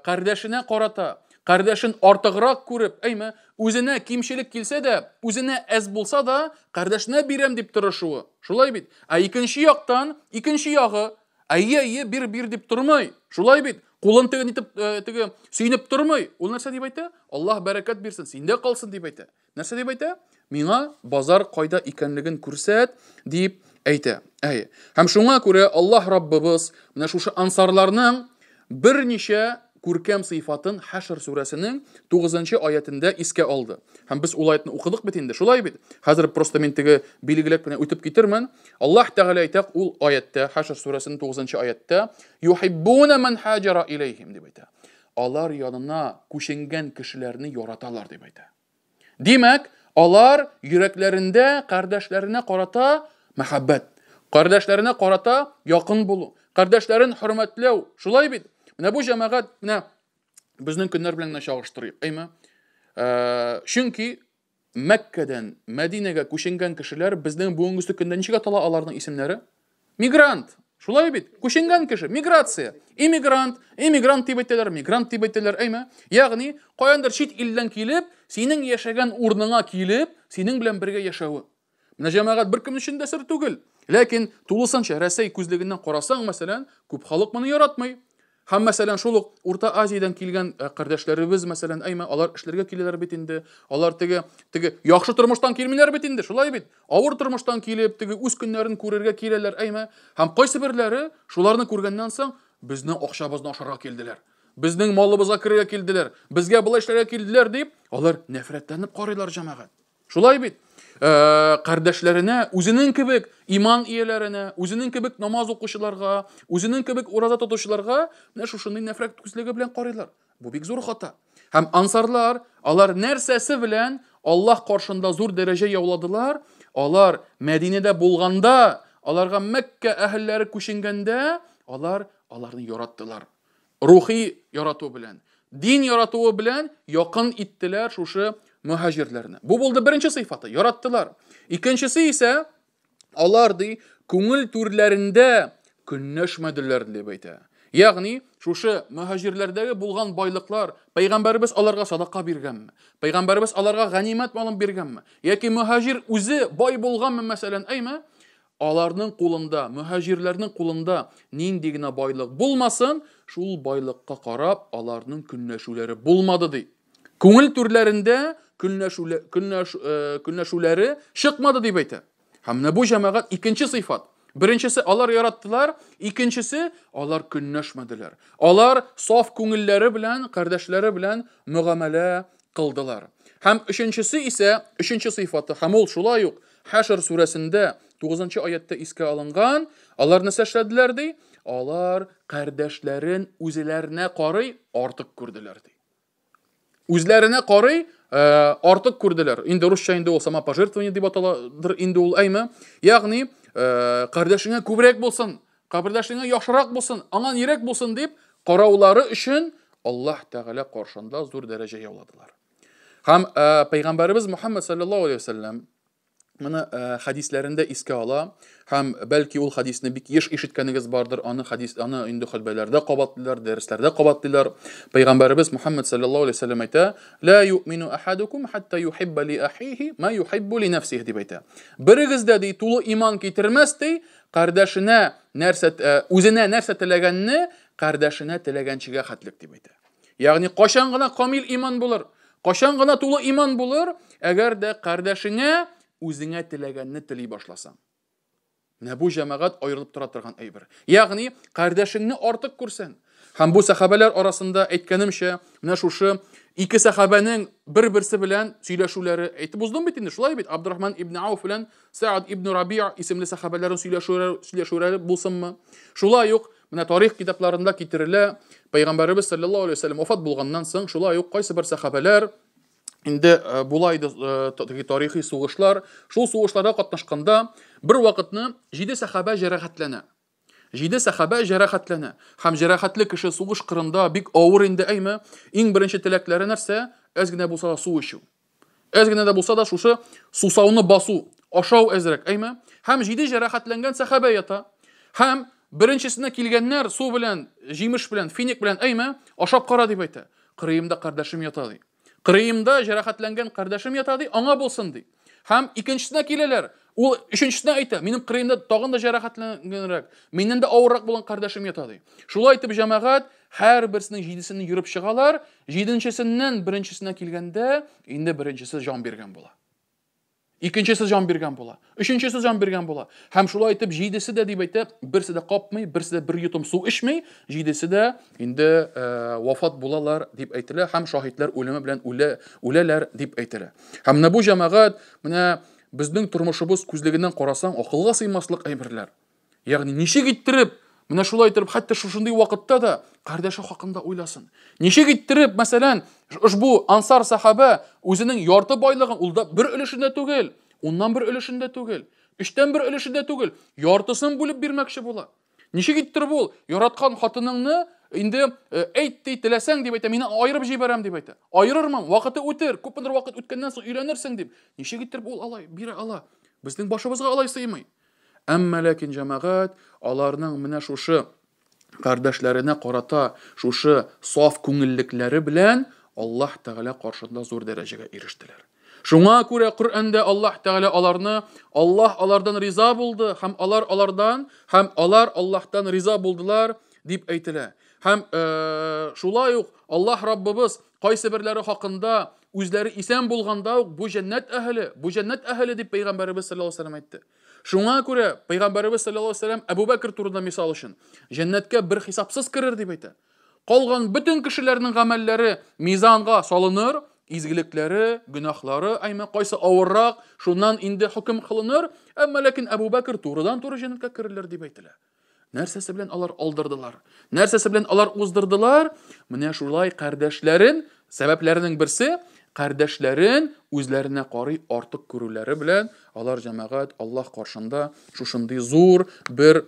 кардәшенә карата, кардәшен артыграк күреп, әйме, үзенә кимчелек килсә дә, үзенә әз булса да, кардәшенә бирәм дип тырышуы. Шулай бит. Икенче яктан, икенче ягы, бир дип тормый. Шулай бит. Кулын теген итеп теге сөйнеп тормый. Ул нәрсә дип әйтә? Аллаһ бәрәкәт бирсен, синдә калсын дип әйтә. Нәрсә дип әйтә? Миңа базар кайда икәнлеген күрсәт дип әйтә. Һәм шуңа күрә Аллаһ Раббыбыз менә шушы ансарларның берничә күркәм сыйфатын Хашр сүрәсенең 9-нчы аятында искә алды. Һәм без ул аятны укыдык бит инде, шулай бит. Хәзер просто мин теге билгеләп кенә үтеп китермен. Аллаһ Тәгалә әйтә ул аятта, Хашр сүрәсенең 9-нчы аятта, "Юхиббуна ман хаҗара илейһим" дип әйтә. Алар янына күченгән кешеләрне яраталар дип әйтә. Димәк, алар йөрәкләрендә кардәшләренә карата мәхәббәт, кардәшләренә карата якын булу, кардәшләрен хөрмәтләү, шулай бит. Менә бу җәмәгать, менә безнең көннәр белән генә чагыштырыйк, әйме? Чөнки Мәккәдән Мәдинәгә күченгән кешеләр безнең бүгенге көндә ничек атала аларның исемнәре? Мигрант. Шулай бит. Күченгән кеше, миграция. Иммигрант дип әйтәләр, мигрант дип әйтәләр, әйме? Ягъни, каяндыр чит илдән килеп, синең яшәгән урыныңа килеп, синең белән бергә яшәүе. Менә җәмәгать беркем өчен дә сер түгел. Ләкин тулысынча Рәсәй күзлегеннән карасаң, мәсәлән, күп халык моны яратмый. Һәм мәсәлән, шул ук Урта Азиядән килгән кардәшләребез, мәсәлән, әйме, алар эшләргә киләләр бит инде. Алар теге яхшы тормыштан килмиләр бит инде, шулай бит. Авыр тормыштан килеп, теге үз көннәрен күрергә киләләр, әйме. Һәм кайсы берләре шуларны күргәннән соң безнең акчабызны ашарга килделәр. Безнең малыбызга керергә килделәр. Безгә булай эшләргә килделәр дип, алар нәфрәтләнеп карыйлар җәмәгать. Шулай бит. Кардәшләренә, үзенең кебек иман ияләренә, үзенең кебек намаз укучыларга, үзенең кебек ураза тотучыларга менә шушындый нәфрәт күзлеге белән карыйлар. Бу бик зур хата. Һәм ансарлар, алар нәрсәсе белән Аллаһ каршында зур дәрәҗә яуладылар? Алар Мәдинәдә булганда, аларга Мәккә әһелләре күченгәндә, аларны яраттылар. Рухи ярату белән, дин яратуы белән якын иттеләр шушы мухаҗирләрне. Бу булды беренче сыйфаты, яраттылар. Икенчесе исә, алар ди күңел түрләрендә көнләшмәделәр дип әйтә. Ягъни, шушы мөхаҗирләрдәге булган байлыклар Пәйгамбәрбез аларга садака биргәнме? Пәйгамбәрбез аларга ганимәт малын биргәнме? Яки мөхаҗир үзе бай булганмы, мәсәлән, әйме? Аларның кулында, мөхаҗирләрнең кулында нинди генә байлык булмасын, шул байлыкка карап аларның көнләшүләре булмады ди. Күңел түрләрендә көнләшүләре чыкмады дип әйтә. Һәм менә бу җәмәгать икенче сыйфат. Беренчесе алар яраттылар, икенчесе алар көнләшмәделәр. Алар саф күңелләре белән, кардәшләре белән мөгамәлә кылдылар. Һәм өченчесе исә, өченче сыйфаты, һәм ул шулай ук Хашр сүрәсендә 9-нчы аятта искә алынган. Алар нәрсә эшләделәр ди? Алар кардәшләрен үзләренә карый артык күрделәр ди. Үзләренә карый артык күрделәр. Инде русча инде ул самопожертвование дип аталадыр инде ул, әйме? Ягъни кардәшеңә күбрәк булсын, кардәшеңә яхшырак булсын, аңа нирәк булсын дип караулары өчен Аллаһ Тәгалә каршында зур дәрәҗә яуладылар. Һәм Пәйгамбәрбез Мухаммад саллаллаһу алейхи ва саллям моны хадисләрендә искә ала, һәм бәлки ул хадисне бик еш ишеткәнегез бардыр, аны инде хутбәләрдә кабатлыйлар, дәресләрдә кабатлыйлар. Пәйгамбәрбез Мухаммад саллаллаһу алейхи ва саллям әйтә: "Ла ю'мину ахадукум хатта юхибба ли ахиhi ма юхиббу ли нафсиhi" дип әйтә. Берегездә ди тулы иман китермәс ди, кардәшенә үзенә нәрсә теләгәнне кардәшенә теләгәнчегә хәтлек дип әйтә. Ягъни кашан гына камил иман булыр, кашан гына тулы иман булыр, әгәр дә кардәшеңә үзеңә теләгәнне тели башласаң. Менә бу җәмәгать аерылып тора торган әйбер. Ягъни кардәшеңне артык күрсәң. Һәм бу сахабалар арасында әйткәнемчә, менә шушы ике сахабаның бер-берсе белән сөйләшүләре, әйтеп уздым бит инде, шулай бит. Абдурахман ибн Ауф белән Саад ибн Раби'a исемле сахабаларның сөйләшүләре булсынмы? Шулай ук менә тарих китапларында китерелә, Пәйгамбәрбез саллаллаһу алейхи ва саллям вафат булганнан соң, шулай ук кайсы бер сахабалар инде булайды тарихи сугышлар, шул сугышларда катнашканда бер вакытны 7 сахаба җәрәхәтләнә. 7 сахаба җәрәхәтләнә. Һәм җәрәхәтле кеше сугыш кырында бик авыр инде, әйме? Иң беренче теләкләре нәрсә? Әз генә булса да су ичү. Әз генә дә булса да шушы сусауны басу, ашау әзрәк, әйме? Һәм 7 җәрәхәтләнгән сахаба ята. Һәм беренчесенә килгәннәр су белән, җимеш белән, финик белән, әйме? Ашап кара дип әйтә. Кырыемда кардәшем ята ди. Кырыемда җәрәхәтләнгән кардәшем ята ди, аңа булсын ди. Һәм икенчесенә киләләр. Ул өченчесенә әйтә: "Минем кырыемда тагын да җәрәхәтләнгәнрәк, миннән дә авыррак булган кардәшем ята ди." Шулай итеп җәмәгать һәр берсенең 7-сен йөреп чыгалар. 7-нчесеннән беренчесенә килгәндә инде беренчесе җан биргән була. Икенчесе җан биргән була. Өченчесе җан биргән була. Һәм шулай итеп 7-се дә дип әйтә, берсе дә капмый, берсе дә бер йотым су эчмәй, 7-се дә инде вафат булалар дип әйтелә, һәм шаһидләр үлеме белән үләләр дип әйтелә. Һәм менә бу җәмәгать, менә безнең тормышыбыз күзлегеннән карасаң, акылга сыймаслык әйберләр. Ягъни ничек иттереп, менә шулай итеп, хәтта шушындый вакытта да кардәше хакында уйласын. Ничек иттереп, мәсәлән, ушбу ансар сахаба үзенең ярты байлыгын, ул да бер өлешендә түгел, уннан бер өлешендә түгел, 3тән бер өлешендә түгел, яртысын бүлеп бирмәкче була. Ничек иттереп ул яраткан хатыныңны инде әйт ди, теләсәң дип әйтә, мине айырып җибәрәм дип әйтә. Айырырмын, вакыты үтер, күпмедер вакыт үткәннән соң өйләнерсең дип. Ничек иттереп ул алай бирә ала? Безнең башыбызга алай сыймый. Әмма ләкин җәмәгать аларның менә шушы кардәшләренә карата шушы саф күңеллекләре белән Аллаһ Тәгалә каршында зур дәрәҗәгә ирештеләр. Шуңа күрә Коръәндә Аллаһ Тәгалә Аллаһ алардан риза булды, һәм алар Аллаһтан риза булдылар дип әйтелә. Һәм шулай ук Аллаһ Раббыбыз кайсы берләре хакында үзләре исән булганда ук бу җәннәт әһле дип Пәйгамбәрбез саллаллаһу алейхи ва саллям әйтте. Шуңа күрә Пәйгамбәрбез саллаллаһу алейхи ва саллям Әбу Бәкр турында мисал өчен җәннәткә бер хисапсыз керер дип әйтә. Калган бөтен кешеләрнең гамәлләре мизанга салыныр, изгелекләре, гөнаһлары, әйме кайсы авыррак, шуннан инде хөкем кылыныр, әмма ләкин Әбу Бәкр турыдан-туры җәннәткә керерләр дип әйтелә. Нәрсәсе белән алар алдырдылар? Нәрсәсе белән алар уздырдылар? Менә шулай кардәшләрен, сәбәпләренең берсе кардәшләрен үзләренә карый артык күрүләре белән алар җәмәгать Аллаһ каршында шушындый зур бер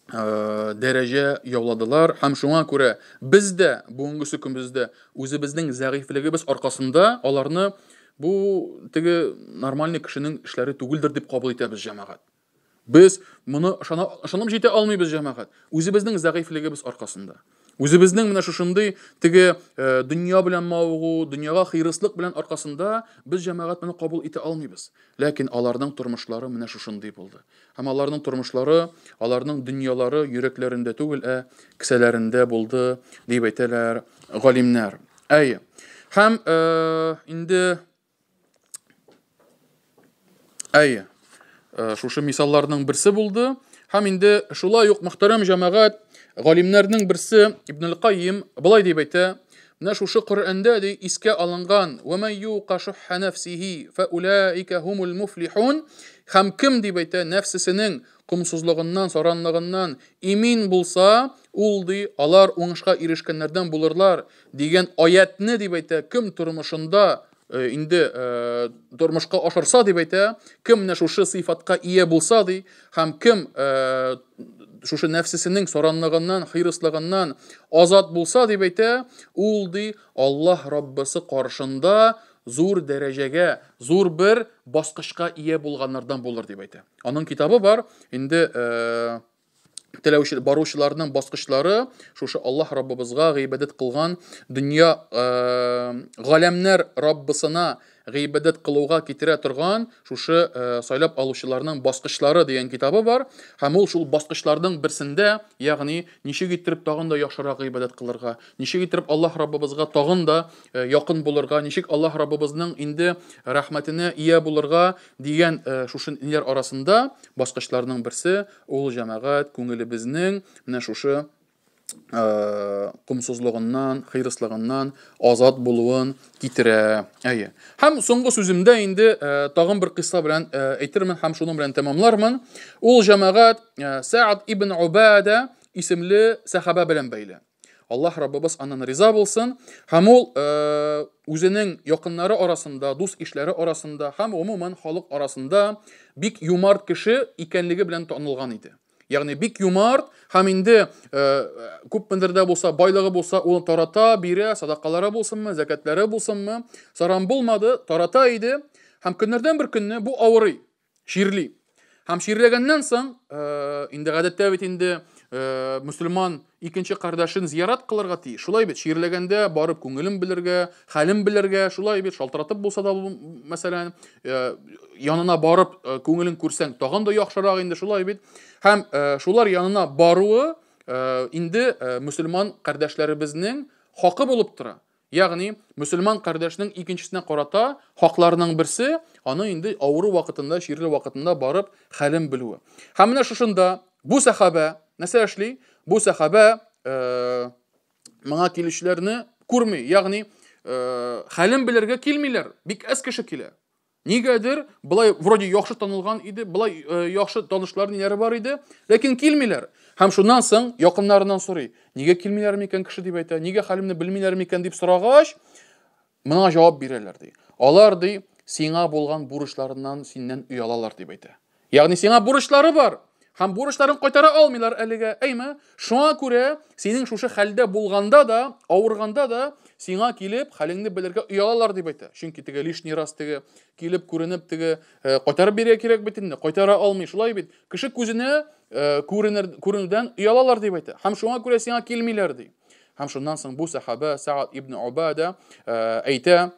дәрәҗә яуладылар. Һәм шуңа күрә без дә бүгенге көндә үзебезнең зәгыйфлегебез аркасында аларны бу теге нормаль кешенең эшләре түгелдер дип кабул итәбез җәмәгать. Без моны ышанып җитә алмыйбыз җәмәгать. Үзебезнең зәгыйфлегебез аркасында. Үзебезнең менә шушындый теге дөнья белән мавыгу, дөньяга хыйрыслык белән аркасында без җәмәгать моны кабул итә алмыйбыз. Ләкин аларның тормышлары менә шушындый булды. Һәм аларның тормышлары, аларның дөньялары йөрәкләрендә түгел, кесәләрендә булды дип әйтәләр галимнәр. Әйе. Һәм инде шушы мисалларның берсе булды. Һәм инде шулай ук мөхтәрәм җәмәгать, галимнәрнең берсе Ибн аль-Кайим булай дип әйтә. Менә шушы Коръәндә ди искә алынган: "Ва ман юqa шухха нафсиhi фа улаика хумул муфлихун". Һәм кем дип әйтә, нәфсесенең комсызлыгыннан, саранлыгыннан имин булса, ул ди алар уңышка ирешкәннәрдән булырлар дигән аятны дип әйтә. Кем тормышында инде тормышка ашырса дип әйтә, кем менә шушы сыйфатка ия булса ди, һәм кем шушы нәфсесенең саранлыгыннан, хыйрыслыгыннан азат булса дип әйтә, ул ди Аллаһ Раббысы каршында зур дәрәҗәгә, зур бер баскычка ия булганнардан булыр дип әйтә. Аның китабы бар, инде теләүче баручыларның баскычлары шушы Аллаһ Раббыбызга гыйбадәт кылган дөнья галәмнәр Раббысына гыйбадәт кылуга китерә торган шушы сайлап алучыларның баскычлары дигән китабы бар. Һәм ул шул баскычларның берсендә, ягъни ничек итеп тагын да яхшырак гыйбадәт кылырга, ничек итеп Аллаһ Раббыбызга тагын да якын булырга, ничек Аллаһ Раббыбызның инде рәхмәтенә ия булырга дигән шушы ниләр арасында баскычларның берсе ул җәмәгать күңелебезнең менә шушы комсызлыгыннан, хыйрыслыгыннан азат булуын китерә. Әйе. Һәм соңгы сүземдә инде тагын бер кыйсса белән әйтермен һәм шуның белән тәмамлармын. Ул җәмәгать Саъд ибн Убада исемле сахаба белән бәйле. Аллаһ Раббыбыз аннан риза булсын. Һәм ул үзенең якыннары арасында, дус ишләре арасында һәм гомумән халык арасында бик юмарт кеше икәнлеге белән танылган иде. Ягъни бик юмарт, һәм инде күпмендер дә булса, байлыгы булса, ул тарата, бирә, садакалары булсынмы, зәкатлары булсынмы, саран булмады, тарата иде. Һәм көннәрдән бер көнне бу авырый, ширли. Һәм ширләгәннән соң, инде гадәттә бит инде мөселман икенче кардәшен зиярат кылырга тиеш. Шулай бит, ширләгәндә барып күңелен белергә, хәлен белергә, шулай бит, шалтыратып булса да, мәсәлән, янына барып күңелен күрсәң, тагын да яхшырак инде, шулай бит. Һәм шулар янына баруы инде мөселман кардәшләребезнең хакы булып тора. Ягъни мөселман кардәшнең икенчесенә карата хакларының берсе аны инде авыру вакытында, ширле вакытында барып хәлен белүе. Һәм менә шушында бу сахаба нәрсә эшли? Бу сахаба моңа килүчеләрне күрми, ягъни хәлен белергә килмиләр, бик әз кеше килә. Нигәдер булай вроде яхшы танылган иде, булай яхшы танышлар ниләре бар иде, ләкин килмиләр. Һәм шуннан соң якыннарыннан сорый: "Нигә килмиләр микән кеше?" дип әйтә. "Нигә хәлемне белмиләр микән?" дип сорагач, моңа җавап бирәләр ди. Алар ди, сиңа булган бурычларыннан синнән уялалар дип әйтә. Ягъни сиңа бурычлары бар. Һәм бурычларын кайтара алмыйлар әлегә. Әйме, шуңа күрә синең шушы хәлдә булганда да, авырганда да сиңа килеп хәлеңне белергә уялалар дип әйтә. Чөнки теге лишний раз теге килеп күренеп теге кайтарып бирә кирәк бит инде. Кайтара алмый, шулай бит. Кеше күзенә күренүдән уялалар дип әйтә. Һәм шуңа күрә сиңа килмиләр ди. Һәм шуннан соң бу сахаба Саъд ибн Убада әйтә,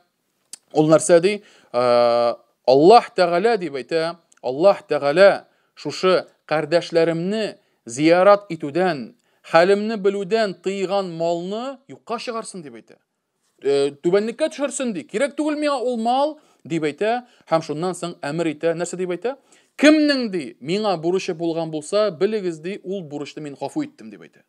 ул нәрсә ди? Аллаһ Тәгалә дип әйтә. Аллаһ Тәгалә шушы кардәшләремне зиярат итүдән, хәлемне белүдән тыйган малны юкка чыгарсын дип әйтә. Түбәнлеккә төшерсен ди. Кирәк түгел миңа ул мал дип әйтә. Һәм шуннан соң әмер итә. Нәрсә дип әйтә? Кемнең ди миңа бурычы булган булса, белегез ди, ул бурычны мин гафу иттем дип әйтә.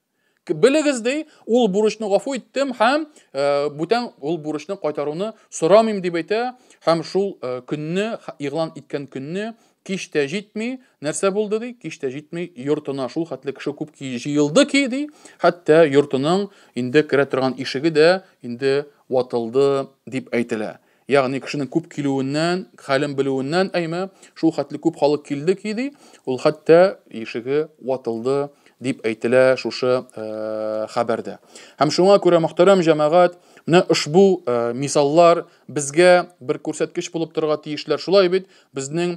Белегез ди, ул бурычны гафу иттем һәм бүтән ул бурычны кайтаруны сорамыйм дип әйтә. Һәм шул көнне, игълан иткән көнне киштә җитми, нәрсә булды ди? Киштә җитми, йортына шул хәтле кеше күп җыелды ки ди, хәтта йортының инде керә торган ишеге дә инде ватылды дип әйтелә. Ягъни кешенең күп килүеннән, хәлен белүеннән әйме, шул хәтле күп халык килде ки ди, ул хәтта ишеге ватылды дип әйтелә шушы хәбәрдә. Һәм шуңа күрә мөхтәрәм җәмәгать, Менә ошбу мисаллар безгә бер күрсәткеч булып торырга тиешләр. Шулай бит, безнең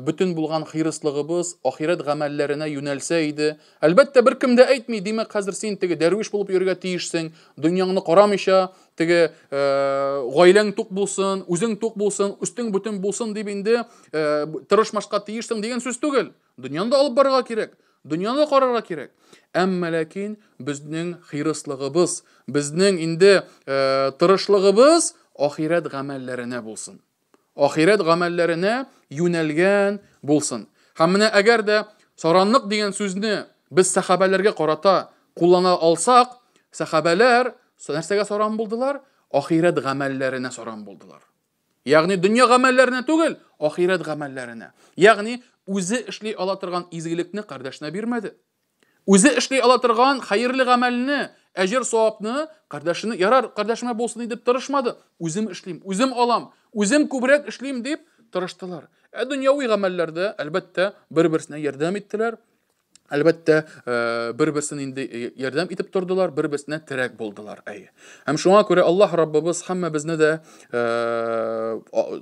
бөтен булган хирыслыгыбыз ахират гамәлләренә юнәлсә иде. Әлбәттә, беркем дә әйтми, димәк, хәзер син теге дәрвиш булып йөрергә тиешсең, дөньяңны карамыйча, теге гаиләң тук булсын, үзең тук булсын, үстең бөтен булсын дип инде тырышмашка тиешсең дигән сүз түгел. Дөньяны да алып барырга кирәк. Дөньяны да карарга кирәк. Әмма ләкин безнең хирыслыгыбыз, безнең инде тырышлыгыбыз ахират гамәлләренә булсын. Ахират гамәлләренә юнәлгән булсын. Һәм менә әгәр дә саранлык дигән сүзне без сахабәләргә карата куллана алсак, сахабәләр нәрсәгә саран булдылар? Ахират гамәлләренә саран булдылар. Ягъни дөнья гамәлләренә түгел, ахират гамәлләренә. Ягъни үзе эшли ала торган изгелекне кардәшенә бирмәде. Үзе эшли ала торган хәерле гамәлне, әҗер савапны кардәшенә, ярар, кардәшемә булсын дип тырышмады. Үзем эшлим, үзем алам, үзем күбрәк эшлим дип тырыштылар. Дөньяви гамәлләрдә әлбәттә бер-берсенә ярдәм иттеләр. Әлбәттә, бер-берсен инде ярдәм итеп тордылар, бер-берсенә терәк булдылар. Һәм шуңа күрә Аллаһ Раббыбыз һәммәбезне дә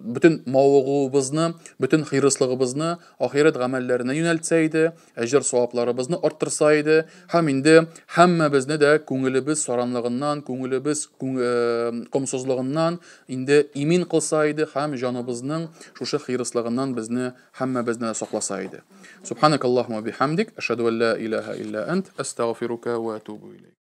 бөтен мавыгыбызны, бөтен хирыслыгыбызны ахират гамәлләренә юнәлтсә иде, әҗр савапларыбызны арттырса иде, һәм инде һәммәбезне дә күңелебез саранлыгыннан, күңелебез комсызлыгыннан инде имин кылса иде, һәм җаныбызның шушы хирыслыгыннан безне һәммәбезне сакласа иде. Субханакаллаһумма бихамдик, أشهد أن لا إله إلا أنت أستغفرك وأتوب إليك.